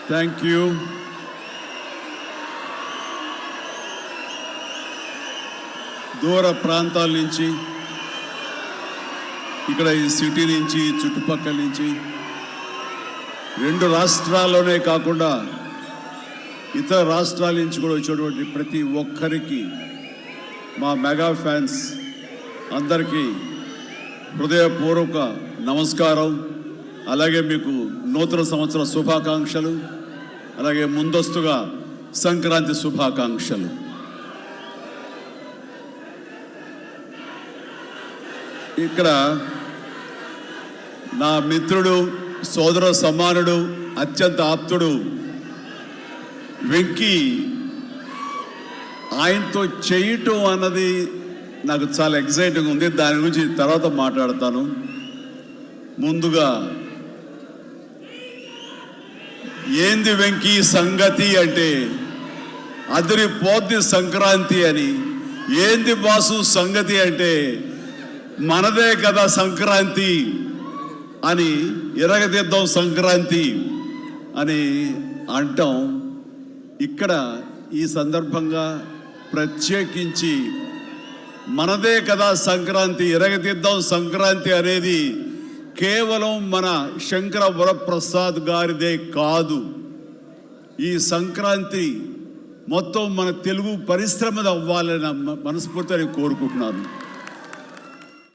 Thank you. దూర ప్రాంతాల నుంచి, ఇక్కడ ఈ సిటీ నుంచి, చుట్టుపక్కల నుంచి, 2 రాష్ట్రాల్లోనే కాకుండా ఇతర రాష్ట్రాల నుంచి కూడా వచ్చేటువంటి ప్రతి ఒక్కరికి, మా మెగా ఫ్యాన్స్ అందరికీ హృదయపూర్వక నమస్కారం. అలాగే మీకు నూతన సంవత్సర శుభాకాంక్షలు, అలాగే ముందస్తుగా సంక్రాంతి శుభాకాంక్షలు. ఇక్కడ నా మిత్రుడు, సోదర సమానుడు, అత్యంత ఆప్తుడు వెంకీ, ఆయనతో చేయటం అన్నది నాకు చాలా ఎక్సైటింగ్ ఉంది. దాని గురించి తర్వాత మాట్లాడతాను. ముందుగా ఏంది వెంకీ సంగతి అంటే అదిరిపోద్ది సంక్రాంతి అని. ఏంది బాసు సంగతి అంటే మనదే కదా సంక్రాంతి అని, ఇరగదిద్దాం సంక్రాంతి అని అంటాం. ఇక్కడ ఈ సందర్భంగా ప్రత్యేకించి మనదే కదా సంక్రాంతి, ఇరగదిద్దాం సంక్రాంతి అనేది కేవలం మన శంకర వరప్రసాద్ గారిదే కాదు. ఈ సంక్రాంతి మొత్తం మన తెలుగు పరిశ్రమ అవ్వాలని మనస్ఫూర్తిగా కోరుకుంటున్నాను.